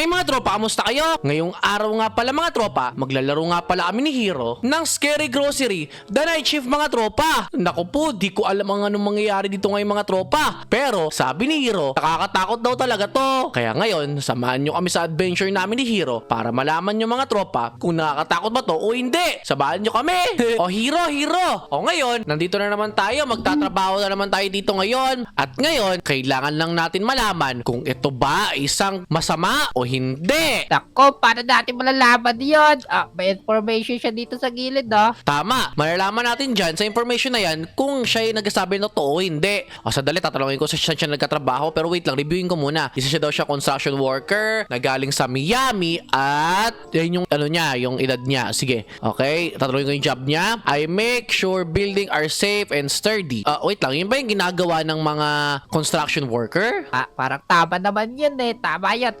Hi mga tropa, kamusta kayo? Ngayong araw nga pala mga tropa, maglalaro nga pala kami ni Hero ng Scary Grocery, The Night Shift mga tropa. Naku po, di ko alam ang anong mangyayari dito ngayon mga tropa. Pero sabi ni Hero, nakakatakot daw talaga to. Kaya ngayon, samahan nyo kami sa adventure namin ni Hero para malaman nyo mga tropa kung nakakatakot ba to o hindi. Sabahan nyo kami. O Hero. O ngayon, nandito na naman tayo, magtatrabaho na naman tayo dito ngayon. At ngayon, kailangan lang natin malaman kung ito ba isang masama o hindi. Nako, paano natin malalaman yun? May information siya dito sa gilid, no? Tama, malalaman natin dyan sa information na yan kung siya ay nagsasabi na totoo o hindi. O sandali, tatanungin ko sa saan siya nagkatrabaho, pero wait lang, reviewin ko muna. Isa siya daw siya construction worker na galing sa Miami at yan yung ano niya, yung edad niya. Sige, okay, tatanungin ko yung job niya. I make sure building are safe and sturdy. Wait lang, yun ba yung ginagawa ng mga construction worker? Parang tama naman yun eh. Tama yun.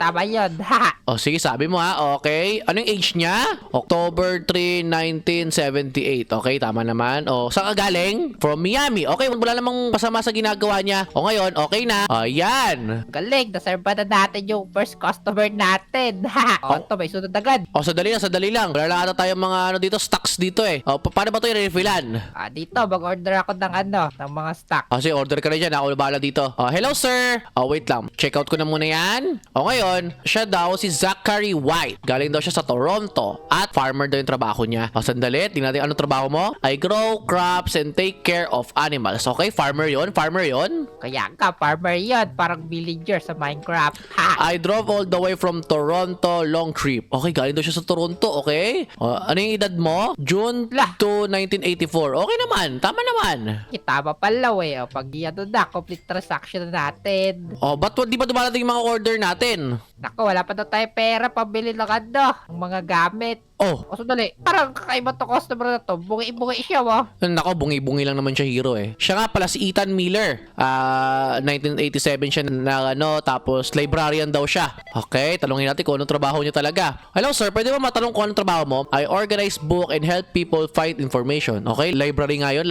Ha! O sige, sabi mo ha. Okay. Ano yung age niya? October 3, 1978. Okay, tama naman. O, saan ka galing? From Miami. Okay, wala namang masama sa ginagawa niya. O ngayon, okay na. O, yan. Galing, naserve na natin yung first customer natin. Ha! O, ito, may sunod agad. O, sadali lang. Wala lang ata tayong mga ano dito, stocks dito eh. O, paano ba ito i-refillan? Dito, mag-order ako ng mga stock. O, sige, order ka na dyan. Ako bahala dito. O, hello sir. O, wait lang. Check out ko na muna yan. O, ngayon, siya daw si Zachary White. Galing daw siya sa Toronto. At farmer daw yung trabaho niya. O, sandali. Tingnan natin anong trabaho mo. I grow crops and take care of animals. Okay, farmer yon. Kaya ka, farmer yun. Parang villager sa Minecraft. Ha! I drove all the way from Toronto, long trip. Okay, galing daw siya sa Toronto, okay? O, ano yung edad mo? June Lah. 2, 1984. Okay naman, tama naman. Tama pala eh. O, pag ano na, complete transaction na natin. O, ba't di ba dumarating yung mga order natin? Nako, wala pa na tayo pera pabili ng ng mga gamit. Oh, O, sandali. Parang kakaiba to customer na to. Bungi-bungi siya, wa. nako, bungi-bungi lang naman siya Hero eh. Siya nga pala si Ethan Miller. 1987 siya na ano, tapos librarian daw siya. Okay, talungin natin kung anong trabaho niya talaga. Hello sir, pwede ba matanong kung anong trabaho mo? I organize book and help people find information. Okay, library nga yun,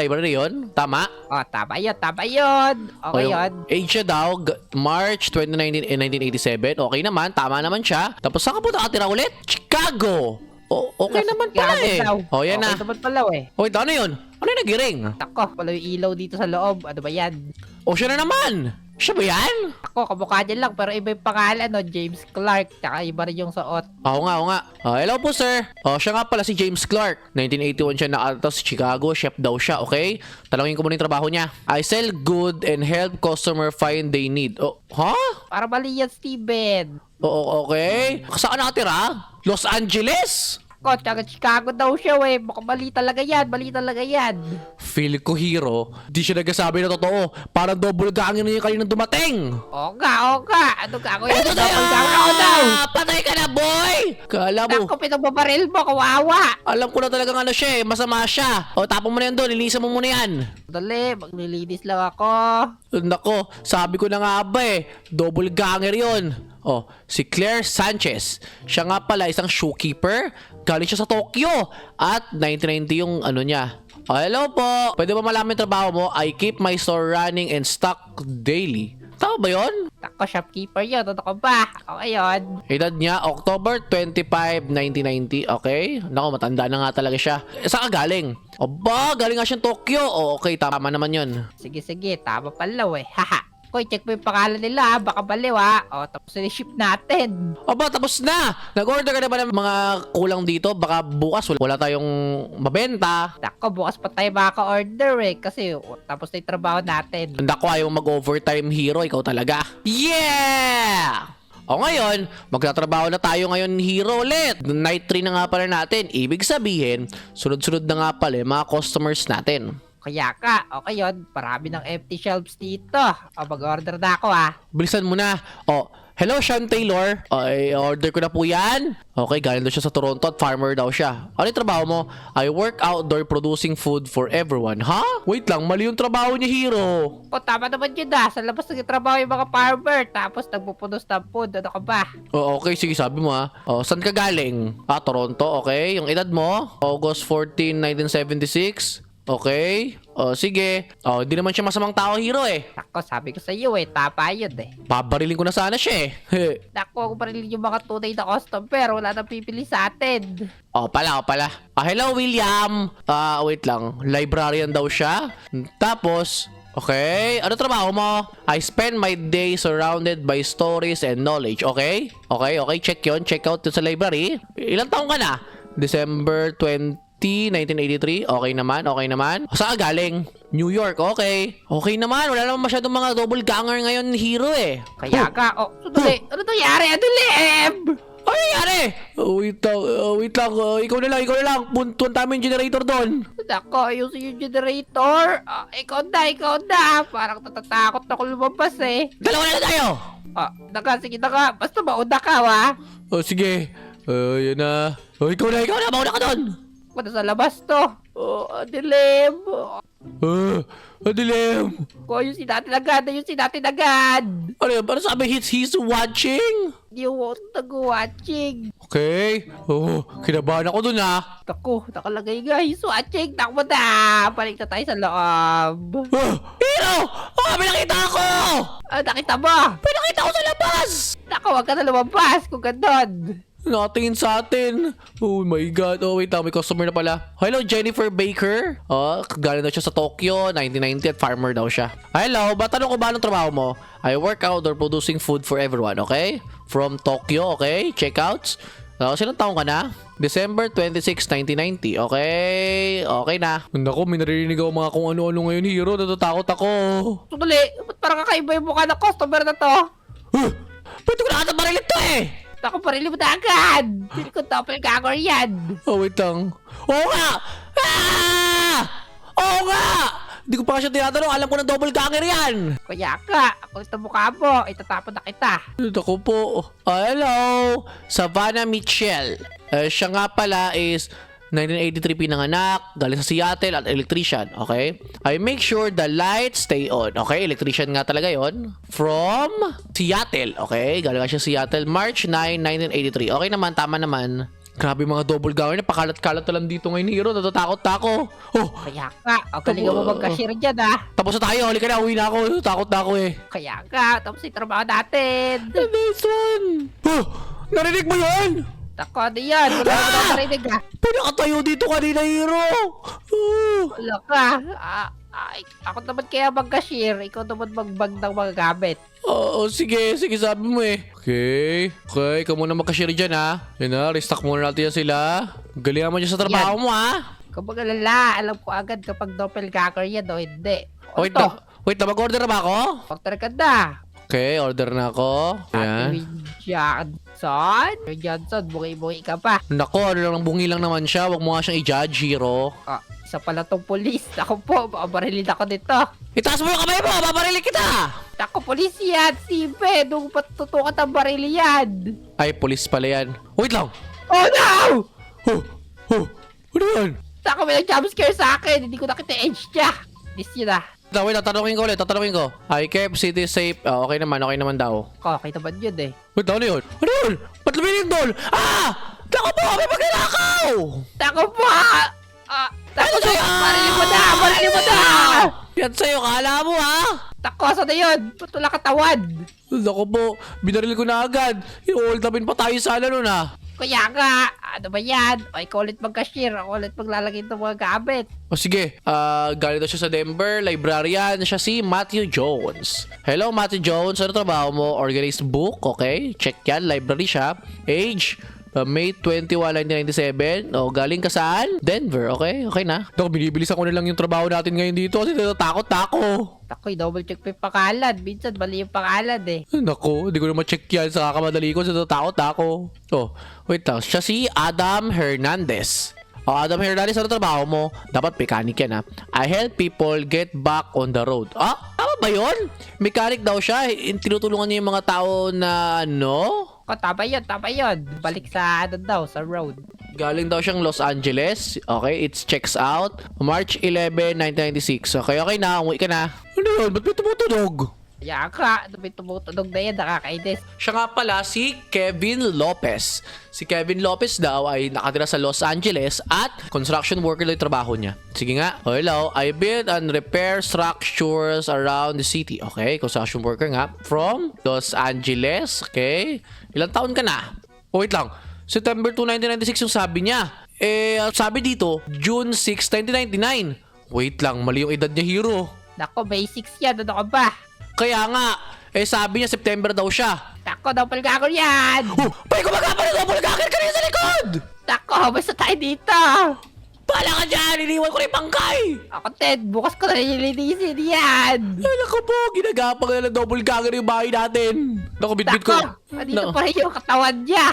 tama? O, tama yun. Okay yung yun. age siya daw, March 2019 and 1987. Okay naman, tama naman siya. Tapos saan ka po nakatira ulit? Chicago! Okay naman pala eh. O, yan na. Okay naman pala eh. Wait, ano yun? Ano yung nagiring? Nako, wala yung ilaw dito sa loob. Ano ba yan? O, siya na naman! Siya ba yan? Ako, kamukha niya lang. Pero iba yung pangalan, no? James Clark. Tsaka iba rin yung suot. Oo nga. Hello po, sir. Siya nga pala si James Clark. 1981 siya nakataw sa Chicago. Chef daw siya, okay? Talangin ko muna yung trabaho niya. I sell good and help customer find they need. Oh, ha? Para mali yan, Steven. Oo, okay. Saan ka nakatira? Los Angeles? Ako, tsaka Chicago daw siya, eh. Baka mali talaga yan. Feel ko Hero, di siya nagsasabi na totoo. Parang double gangin na yung kanina dumating. Oo nga. Ano ka? Ako yan. Eto na Ako daw. Patay ka na, boy! Kala mo, Ako, pinagbabaril mo. Kawawa. alam ko na talagang ano siya eh, masama siya. O, tapon mo na yan doon, linisan mo muna yan. Dali, maglilinis lang ako. Nako, sabi ko na nga ba eh, double ganger yon. Oh, si Claire Sanchez. Siya nga pala isang shoekeeper. Galing siya sa Tokyo. At 1990 yung ano niya. Oh, hello po. Pwede ba malaman yung trabaho mo? I keep my store running and stock daily. Tama ba yun? Ako, shopkeeper yun. Ano ka ba? Okay yun. Edad niya, October 25, 1990. Okay? Nako, matanda na nga talaga siya. Saan ka galing? Aba, galing nga siyang Tokyo. Oh, okay, tama naman yun. Sige. Tama pala, eh. Haha. Koy, check mo yung pangalan nila, ha? Baka baliw, ha? O, tapos na yung ship natin. Aba, tapos na! Nag-order ka na ba ng mga kulang dito? Baka bukas wala tayong mabenta. Nako, bukas pa tayo makaka-order, eh. Kasi, tapos na yung trabaho natin. Naku, ayaw mag-overtime Hero. Ikaw talaga. Yeah! O ngayon, magtatrabaho na tayo ngayon Hero ulit. Night 3 na nga pala natin. Ibig sabihin, sunod-sunod na nga pala yung mga customers natin. Kaya ka, okay yun. Marami ng empty shelves dito. O, mag-order na ako, ha? Bilisan mo na. Hello, Sean Taylor. Order ko na po yan. Okay, galing daw siya sa Toronto at farmer daw siya. Ano yung trabaho mo? I work outdoor producing food for everyone. Ha? Wait lang, mali yung trabaho niya, Hero. O, tama naman yun, ha? Sa labas nagtatrabaho yung mga farmer. Tapos, nagpupunos ng food. Ano ka ba? Okay, sige, sabi mo ha. Saan ka galing? Toronto, okay. Yung edad mo? August 14, 1976. Okay? O, sige. O, hindi naman siya masamang tao, hero eh. Nako, sabi ko sa iyo tapa yun Babarilin ko na sana siya eh. Nako, kung parilin yung mga tunay na customer, wala nang pipili sa atin. O pala. Hello, William. Wait lang. Librarian daw siya. Tapos, okay. Ano trabaho mo? I spend my day surrounded by stories and knowledge. Okay? Okay. Check yun. Check out yun sa library. Ilang taong ka na? December 1983. Okay naman. Saan ka galing? New York. Okay. Okay naman. Wala naman masyadong mga double ganger ngayon, hero eh. Kaya ka, sandali. Ano nangyari? Adilib! Ano nangyari? Wait lang. Ikaw na lang. Puntuan namin yung generator doon. Nako, ayusin yung generator. Ikaw na. Parang natatakot ako lumabas Dalawa na lang tayo. Sige na ka. Basta mauna ka, wa? Sige. Yan na. Ikaw na. Mauna ka doon. Ano sa labas to? Adilib. Dilim. Ayusin natin agad. Ano yan? Para sabi he's watching? You won't nag-watching. Okay. Kinabahan ako dun ha. Naku, nakalagay nga. He's watching. Takbo na. Balik na tayo sa loob. Hero! May nakita ako! Nakita mo? May nakita ko sa labas! Naku, wag ka na lumabas kung gandun. Nakatingin sa atin. Oh my God. Wait lang. May customer na pala. Hello, Jennifer Baker. Galing daw siya sa Tokyo. 1990 at farmer daw siya. Hello, tanong ko ba anong trabaho mo? I work outdoor producing food for everyone, okay? From Tokyo, okay? Checkouts. Silang taong ka na? December 26, 1990. Okay. Okay na. Naku, may naririnig ako mga kung ano-ano ngayon, hero. Natatakot ako. Sandali, ba't parang kakaiba yung mukha ng customer na to? Pwede ko na barilit to eh. Naku, parili mo na agad. Hindi ko doppelganger yan. Wait lang. Oo nga! Oo nga! Hindi ko pa siya tinatanong. Alam ko na double ganger yan. Kaya ka, ako ito mukha mo. Itatapon na kita. Ako po. Hello! Savannah Mitchell. Siya nga pala is 1983 pinanganak, galing sa Seattle at electrician, okay? I make sure the lights stay on, okay? Electrician nga talaga yon. From Seattle, okay? Galing nga siya Seattle, March 9, 1983. Okay naman, tama naman. Grabe mga double ganger niya, pakalat-kalat na lang dito ngayon, hero. Natatakot na ako. Kaya ka, galing mo mag-cashier dyan Tapos na tayo, halika na, uwi na ako. Natatakot na ako eh. Kaya ka, tapos yung trabaho natin. This one. Narinig mo yun? Ako, ano yan? Wala mo na marinig Pinakatayo dito kanina, hero. Wala ka. Ako naman kaya mag-cashier. Ikaw naman mag-bag ng mga gamit. Sige, sabi mo eh. Okay, ikaw muna magka-share dyan ha. Yan na, restock muna natin yan sila. Galingan mo dyan sa trabaho mo ha. Kapag alala, alam ko agad kapag doppelganger yan o hindi. Wait na, mag-order na ba ako? Order ka na. Okay, order na ako. Yan. Johnson, bungi-bungi ka pa. Nako, ano lang, bungi lang naman siya. Huwag mo nga siyang i-judge, hero. Isa pala tong polis. Ako po, babarilin ako dito. Itaas mo yung kamay mo, babarilin kita! Ako, polis yan. Simpe, nung patutukan ang baril yan. Ay, polis pala yan. Wait lang! Oh no! Ano yan? Ako, may nag-jumpscare sa akin. Hindi ko nakita edge niya. This yun Wait, tatanungin ko ulit. I kept city safe. Okay naman daw. Okay naman yun Wait, ano yun? Ba't lumilin doon? Tako po! May magnanakaw! Tako po! Tako po! Barilin mo na! Yan sa'yo, kala mo ha? Tako, saan na yun? Ba't wala katawan? Naku po, binaril ko na agad. I-hold upin pa tayo sana nun ha. Kaya nga, ano ba yan? Ikaw ulit mag-cashier, ako ulit maglalagay ng mga gamit. Sige, galing daw siya sa Denver, librarian, siya si Matthew Jones. Hello Matthew Jones, ano trabaho mo? Organized book, okay? Check yan, library siya. Age, May 21, 1997. Galing ka saan? Denver, okay? Okay na. Naku, binibilisan ko na lang yung trabaho natin ngayon dito kasi natatakot na ako. Ako, double check pa yung pangalan. Minsan, mali yung pangalan Naku, hindi ko na ma-check yan sa kakamadali ko. Natatakot na ako. Wait lang. Siya si Adam Hernandez. Adam Hernandez, ano trabaho mo? Dapat mechanic yan ha. I help people get back on the road. Tama ba yun? Mechanic daw siya. Tinutulungan niya yung mga tao na ano? Tama yun. Balik sa sa road. Galing daw siyang Los Angeles. Okay, it checks out. March 11, 1996. Okay na. Umuwi ka na. Ano yun? Ba't may tumutunog? Kaya ka, may tumutunog na yan, nakakainis. Siya nga pala si Kevin Lopez. Si Kevin Lopez daw ay nakatira sa Los Angeles at construction worker daw yung trabaho niya. Sige nga. Hello, I build and repair structures around the city. Okay, construction worker nga. From Los Angeles. Okay. Ilang taon ka na? Oh, wait lang. September 2, 1996 yung sabi niya. Sabi dito, June 6, 1999. Wait lang, mali yung edad niya, Hero. Nako, basics yan, ano ka ba? Kaya nga, sabi niya September daw siya. Nako, doppelganger yan! Oh, pwede gumagapa na doppelganger ka rin sa likod! Nako, basta tayo dito! Pala ka dyan, iniwan ko na yung bangkay! Ako, Ted, bukas ko na nilinisin yan! Ay, naku po, ginagapa ka na ng doppelganger yung bahay natin. Naku, bitbit ko. Nako, nandito pa rin yung katawan niya!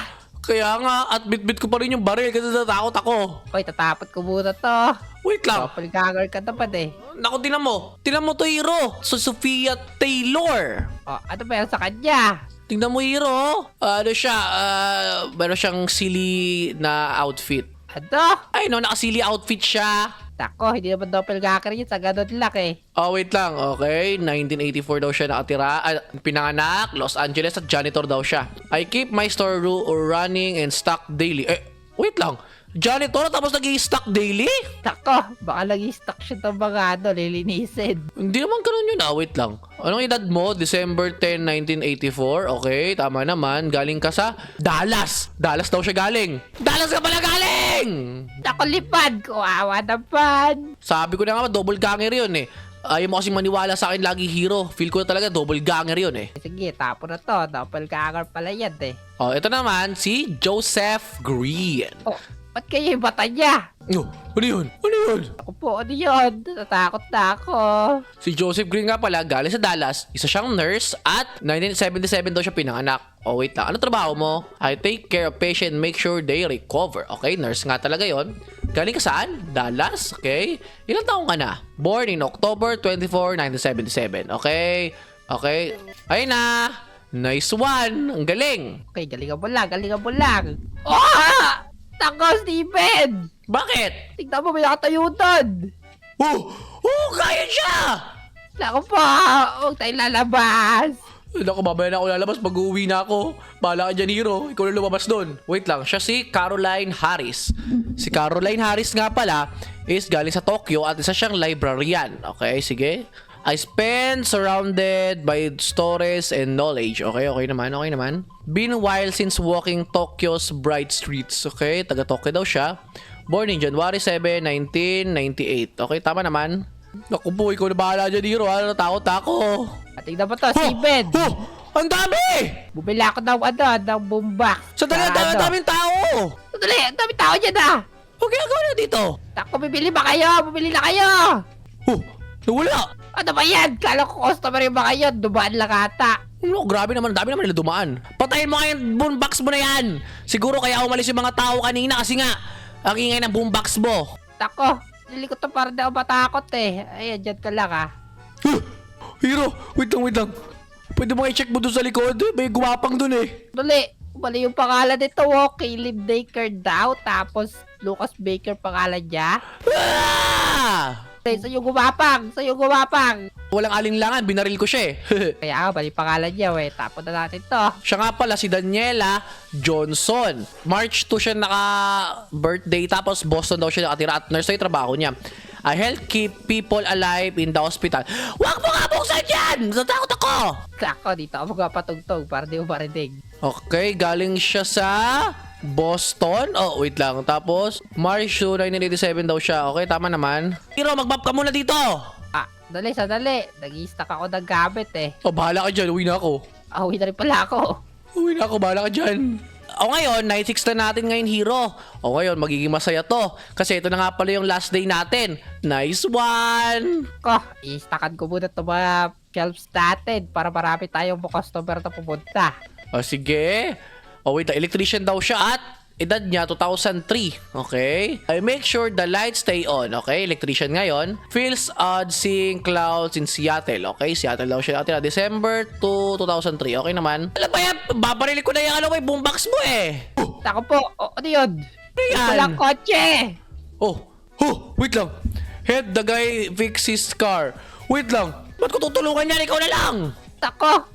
Kaya nga, at bitbit ko pa rin yung baril kasi natatakot ako. Hoy, tatapot ko muna to. Wait lang. Doppelganger ka naman eh. Naku, tinan mo. Tinan mo to, Hero. So, Sophia Taylor. Oh, ano ba yan sa kanya? Tingnan mo, Hero. Ano siya, meron siyang silly na outfit. Ano? Ay, no, nakasili outfit siya. Nako, hindi naman doppelganger yun sa ganun lang eh. Oh, wait lang. Okay, 1984 daw siya nakatira. Pinanganak, Los Angeles at janitor daw siya. I keep my store running and stock daily. Wait lang. Janitor tapos nag-i-stock daily? Nako, baka nag-i-stock siya ng mga lilinisin. Hindi naman ganun yun. Wait lang. Anong edad mo? December 10, 1984. Okay, tama naman. Galing ka sa Dallas. Dallas daw siya galing. Dallas ka pala galing! Nako, lipad ko. Awa naman. Sabi ko na nga, double ganger yun eh. Ayaw mo kasing maniwala sa akin lagi, Hero. Feel ko na talaga double ganger yun eh. Sige, tapo na to. Doppelganger pala yan eh. Oh, ito naman si Joseph Green. Oh, ba't kayo yung bata niya? Oh, ano yun? Ano yun? Ako po, ano yun? Natatakot na ako. Si Joseph Green nga pala, galing sa Dallas. Isa siyang nurse at 1977 daw siya pinanganak. Oh, wait lang. Ano trabaho mo? I take care of patient and make sure they recover. Okay, nurse nga talaga yon. Galing ka saan? Dallas? Okay. Ilang taong ka na? Born in October 24, 1977. Okay. Okay. Ayun na. Nice one. Ang galing. Okay, galingan mo lang, galingan mo lang. Oh! Nako, Steven! Bakit? Tignan mo, may nakatayo doon. Oh! Oh! Kaya siya! Nako po, huwag tayong lalabas. Naku, babaya na ako lalabas pag uuwi na ako. Bahala ka dyan, Hero. Ikaw na lumabas doon. Wait lang, siya si Caroline Harris. Si Caroline Harris nga pala is galing sa Tokyo at isa siyang librarian. Okay, sige. I spend surrounded by stories and knowledge. Okay, okay naman, okay naman. Been a while since walking Tokyo's bright streets. Okay, taga Tokyo daw siya. Born in January 7, 1998. Okay, tama naman. Naku po, ikaw na bahala dyan, Hero. Natakot ako. At tignan mo to, Steven. Oh! Ang dami! Bumili ako ng boombox. Sandali, ang daming tao! Sandali, ang daming tao dyan ah. Huwag ginagawa na dito. Naku, bibili ba kayo? Bumili na kayo. Oh, nawala. Ano ba yan? Kala ko customer yung mga yun. Dumaan lang ata. No, grabe naman. Dami naman nila dumaan. Patayin mo nga yung boombox mo na yan. Siguro kaya umalis yung mga tao kanina kasi nga, ang ingay ng boombox mo. Nako, nilikot to para di ako matakot eh. Ayan, dyan ka lang ah. Hero, wait lang. Pwede mo i-check mo doon sa likod. May gumapang doon eh. Mali yung pangalan nito, oh. Caleb Baker daw. Tapos, Lucas Baker pangalan niya. Ah! Sa'yo gumapang! Walang alinlangan, binaril ko siya eh. Kaya mali pangalan niya, we. Tapon na natin to. Siya nga pala si Daniela Johnson. March 2 siya naka-birthday tapos Boston daw siya nakatira at nurse daw yung trabaho niya. I help keep people alive in the hospital. Huwag mo nga buksan yan! Natakot ako! Nako, dito ako magpatugtog para di mo marinig. Okay, galing siya sa Boston. Oh, wait lang. Tapos, March 2, 1987 daw siya. Okay, tama naman. Hero, mag-map ka muna dito! Ah, sandali. Nag-i-stack ako ng gamit eh. Oh, bahala ka dyan. Uwi na ako. Uwi na rin pala ako. Uwi na ako. Bahala ka dyan. O ngayon, night 6 na natin ngayon, Hero. O ngayon, magiging masaya to. Kasi ito na nga pala yung last day natin. Nice one! Ko, i-stackan ko muna ito mga shelves natin para marami tayong customer na pumunta. O sige. O wait, electrician daw siya at edad niya 2003. Okay? I make sure the lights stay on. Okay? Electrician ngayon. Feels odd seeing clouds in Seattle. Okay? Seattle daw siya nakatira. December 2, 2003. Okay naman. Alam ba yan? Babarili ko na yung may boombox mo eh. Tako po, ano yun? yan? Walang kotse! Oh, wait lang. Head the guy fix his car. Wait lang. Ba't ko tutulungan yan? Ikaw na lang. Tako!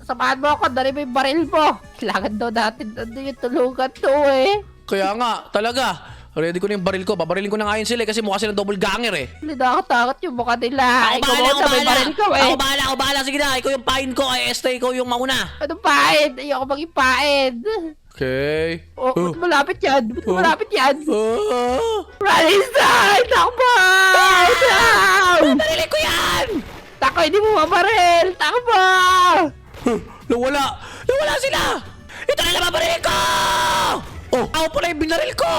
Samahan mo ako, dali mo yung baril mo. Kailangan daw natin yung tulungan to eh. Kaya nga, talaga. Ready ko na yung baril ko. Babarilin ko na nga yun sila kasi mukha silang double ganger eh. Hindi nakakatakot yung mukha nila. Ikaw muna, may baril ka eh. Ako bahala. Sige na, ikaw yung pain ko. Ay, ikaw yung mauna. Ano pain? Ayoko maging pain. Okay. Oh, ba't malapit yan? Ba't malapit yan? Ah! Run inside! Takbo! Barilin ko yan! Tako, hindi mo mabaril! Takbo! Nawala sila! Ito na lang babarilin ko! Oh, ako pala yung binaril ko!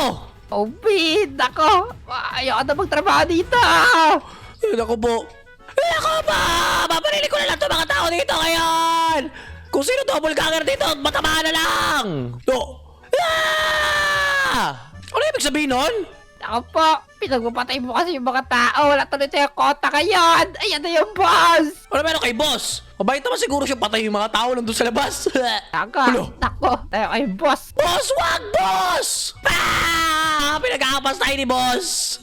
Oh, Bin! Ako! Ayoko na magtrabaho dito! Naku po! Babarilin ko na lang itong mga tao dito ngayon! Kung sino double ganger dito, matamaan na lang! Ano ibig sabihin nun? Ako po! Pinagpapatay mo kasi yung mga tao! Wala tuloy sa'yo kota ngayon! Ayan na yung boss! Ano meron kay boss? Mabait naman siguro siya patay yung mga tao nandun sa labas. Tako! Tayo kayo boss! Boss, wag boss! Pinag-aapas tayo ni boss!